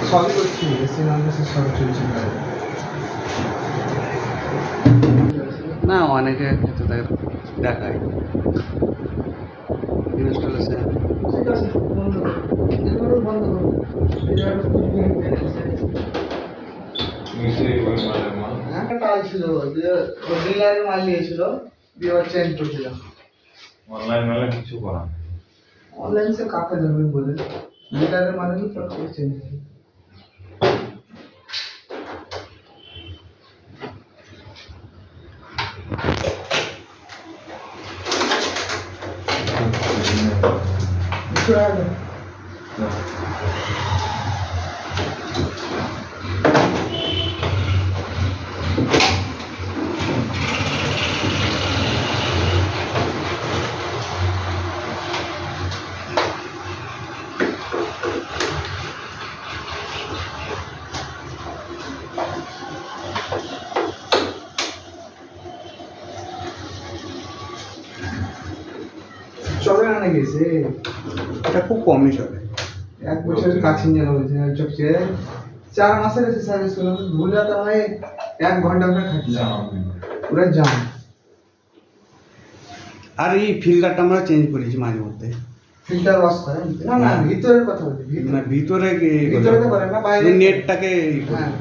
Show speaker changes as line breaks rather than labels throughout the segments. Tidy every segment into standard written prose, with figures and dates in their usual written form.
সবই করছি, AC non AC সব চলছে।
না অনেকে ক্ষেত্রে দেখায় ইনস্টলেশন।
ঠিক আছে, বন্ধ করো, এগুলো বন্ধ করো। টাল ছিল, দিয়ে ডিলারের মাল নিয়েছিল, দিয়ে আবার চেঞ্জ করছিলাম।
অনলাইন কিছু করা
অনলাইন সে কাকে যাবে বলে, ডিলারের মাল নিয়ে তো চেঞ্জ করে। চলে না নাকি সে?
এটা খুব কমই চলে।
1 বছরের কাছে নিয়ে হয়েছে চকচে 4 মাসের এসে সার্ভিস করলাম, ভুল যাতে হয় 1 ঘন্টা করে খাচ্ছিলাম পুরো জাম।
আর এই ফিল্টারটা আমরা চেঞ্জ করেছি মাঝে মধ্যে।
ফিল্টার ওয়াশ করে না, না ভিতরের কথা বলছি,
না ভিতরে
ভিতরে তো করে না, বাইরে
নেটটাকে
হ্যাঁ।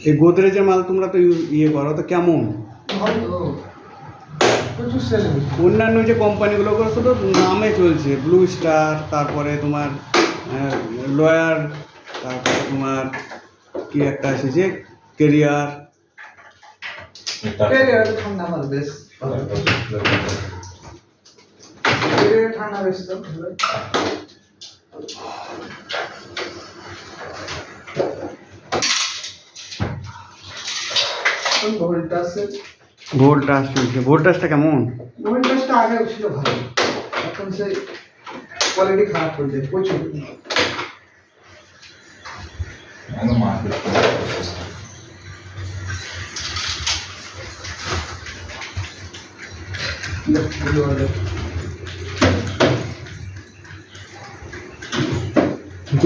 এই গোদরেজের মাল তোমরা তো ইয়ে করো, তো কেমন?
হয়তো প্রচুর সেল হচ্ছে।
অন্যান্য যে কোম্পানিগুলো করে শুধু নামে চলছে, ব্লু স্টার, তারপরে তোমার লয়ার, তারপরে তোমার কি একটা আছে যে কেরিয়ার।
কেরিয়ার ঠান্ডা মাল বেশ, কেরিয়ার ঠান্ডা বেশ তো। ভোল্টাসের
ভোল্টাস চলছে। ভোল্টাসটা কেমন?
ভোল্টাসটা আগে ছিল ভালো, এখন সেই কোয়ালিটি খারাপ হয়ে যায় প্রচুর।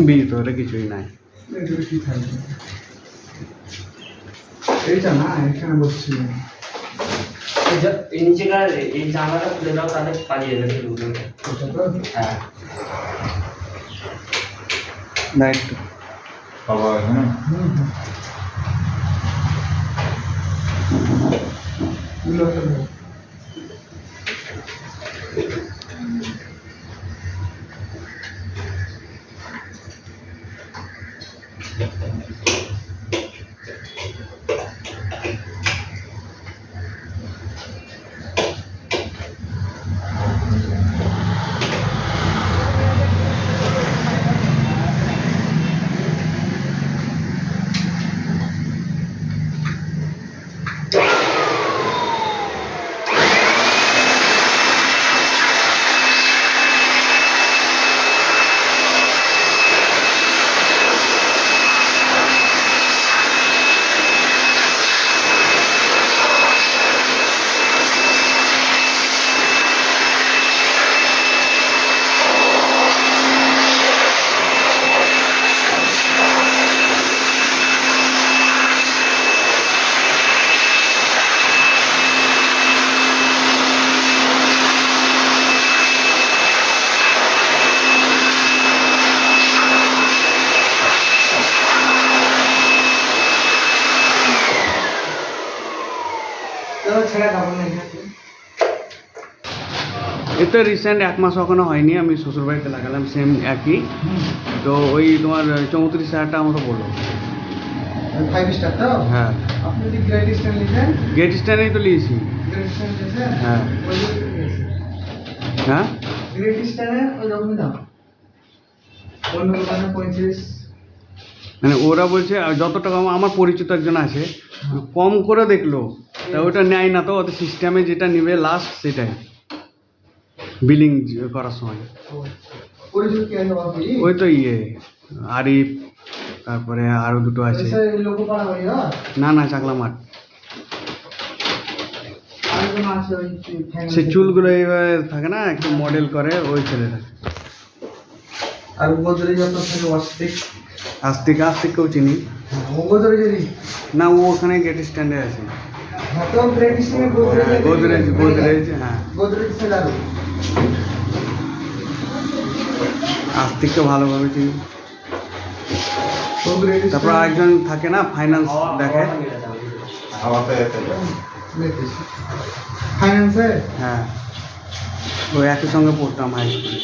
ভিতরে কিছুই নাই।
এইটা না, এখানে বসছি
এই নিচেকার এই জামাটা খুলে দাও, তাহলে পালিয়ে যাবে সেগুলো। হ্যাঁ
রাইট।
বাবা হ্যাঁ
ছেড়ে দাও না।
এতে রিসেন্ট 1 মাস এখনো হয়নি, আমি শ্বশুরবাড়িতে লাগালাম সেম একই। তো ওই তোমার 34,000 মতো পড়লো।
5 স্টার তো?
হ্যাঁ।
আপনি যদি গ্রেট স্টার নিতেন,
গেট স্ট্যান্ডেই তো নিয়েছি।
গ্রেট স্টার নিতেন,
হ্যাঁ। হ্যাঁ
গ্রেট স্টারে ওই রকমই দাম, অন্য দোকানে 35।
মানে ওরা বলছে যত টাকা, আমার পরিচিত একজন আছে, কম করে দেখলো, তা ওটা নেয় না, তো ওদের সিস্টেমে যেটা নেবে লাস্ট সেটাই বিলিং করার সময়।
পরিচিত কি আছে বাকি?
ওই তো আরিফ, তারপরে আরো দুটো আছে।
লোক পাড়া ভাই,
না না, চাকলা মাঠ।
আমি জন্য আছে ওই finance
সে
এর।
চুলগুলো এইভাবে থাকে না, একটু মডেল করে ওই ছেলেটা।
আর গোদরেজ আপনার থাকে ওয়াস্টিক।
আস্তিককেও চিনি।
হ্যাঁ, ও গোদরেজেরই।
না, ও ওখানে গেট স্ট্যান্ডে আছে।
হ্যাঁ, তো গ্রেট স্টিমের গোদরেজ।
হ্যাঁ, গোদরেজ, হ্যাঁ।
গোদরেজ সেলার।
আস্তিককে ভালোভাবে চিনি।
ও গ্রেট
তারপর আরেকজন থাকে না, ফাইন্যান্স দেখে।
হাওয়াতে যেতে
ফাইন্যান্সে।
হ্যাঁ, ওই একই সঙ্গে পড়তাম হাই স্কুলে।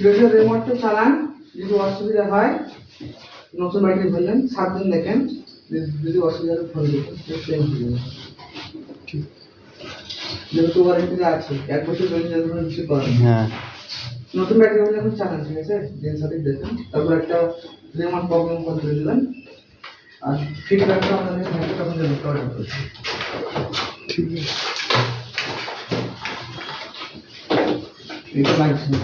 যদি রিমোটটা চালান, যদি অসুবিধা হয় নতুন ব্যাটারি ভরলেন 7 দিন দেখেন, যদি অসুবিধা হয় ফোন দিবেন, চেঞ্জ হয়ে যাবে।
ঠিক।
যেহেতু ওয়ারেন্টি আছে 1 বছর পর্যন্ত কিছু করেন।
হ্যাঁ,
নতুন ব্যাটারি হলে এখন চালান, ঠিক আছে? দিন সঠিক দেখেন, তারপর একটা রিমোট প্রবলেম করে দিবেন। আর ফিডব্যাকটা আমাদের কাছে তখন দেবেন করেন।
ঠিক আছে।
এটা লাগছে না।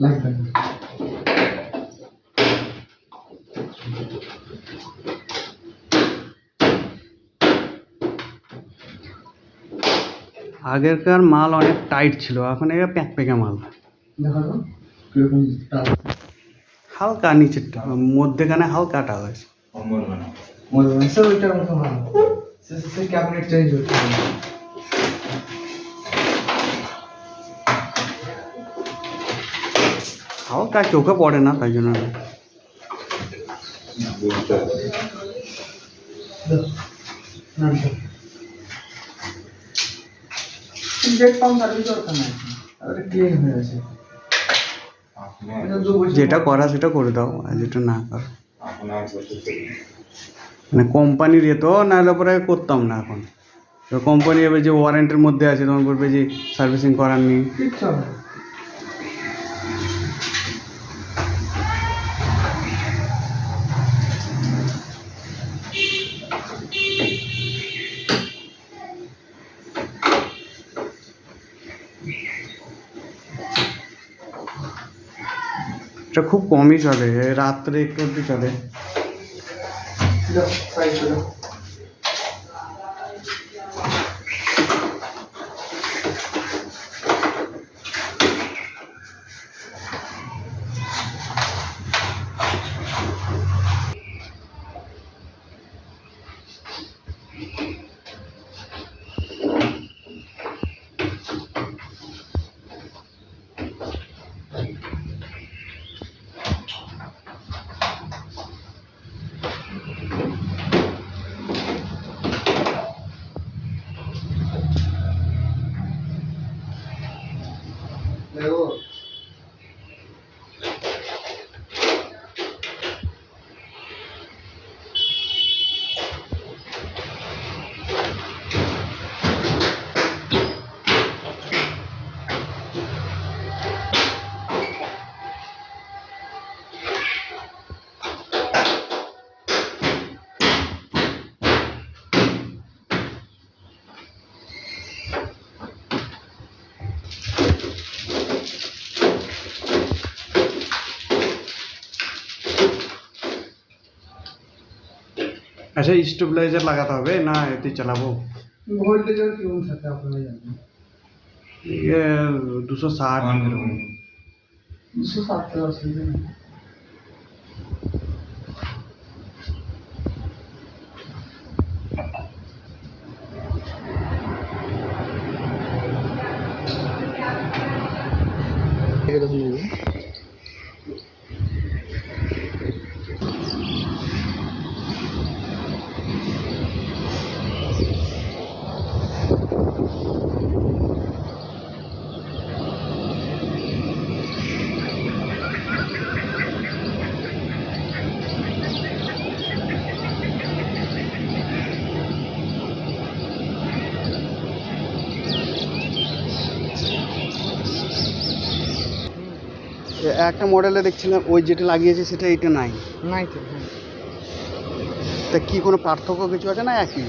লাগবে না।
আগেরকার মাল অনেক টাইট ছিল, এখন এবার প্যাকপ্যাকে মাল।
দেখা যাও কিরকম টাল।
হালকা নিচেরটা, মধ্যেখানে হালকা টাল আছে।
অমর মানে
মনে হয় স্যার ওইটার মতো ভালো। সে ক্যাবিনেট চেঞ্জ হচ্ছে।
হালকা চোখে পড়ে না, তাই জন্য।
বুঝতে
না ডেট পাম্প সার্ভিস দরকার নাই, আর ক্লিন হয়ে আছে।
আপনি
এটা 2 বছর
যেটা করা সেটা করে দাও, আর যেটা না কর
আপনার বসে
মানে কোম্পানির এ তো, নাহলে পরে করতাম না এখন। তো কোম্পানি এবার যে ওয়ারেন্টির মধ্যে আছে, তখন বলবে যে সার্ভিসিং করার নেই।
কিচ্ছু হবে না।
এটা খুব কমই চলে, রাত্রে একটু অব্দি চলে।
দাও, সাইড দাও। দেখো
আচ্ছা, স্টেবিলাইজার লাগাতে হবে না এতে চালাবো?
ভোল্টেজের কেমন থাকে আপনারা জানেন।
ইয়ে 260 এরকম।
270 অসুবিধা নেই।
একটা মডেলে দেখছিলাম ওই যেটা লাগিয়েছে সেটা এটা নাই।
নাই তো, হ্যাঁ।
তা কি কোনো পার্থক্য কিছু আছে না একই?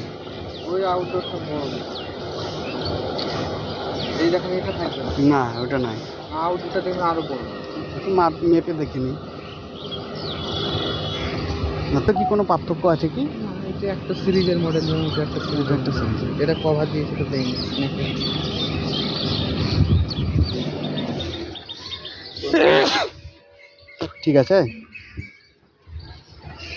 ওই আউটডোরটা বড়। এই দেখেন এটা থাকবে না,
না ওটা নাই,
আউটডোরটা দেখবেন আরো বড়।
একটু মেপে দেখিনি। না তো কি কোনো পার্থক্য আছে কি?
না, এটা একটা সিরিজের মডেল, এটা একটা সিরিজ,
এটা একটা size।
এটা কভার দিয়েছে তো দেয়নি নাকি?
ঠিক আছে।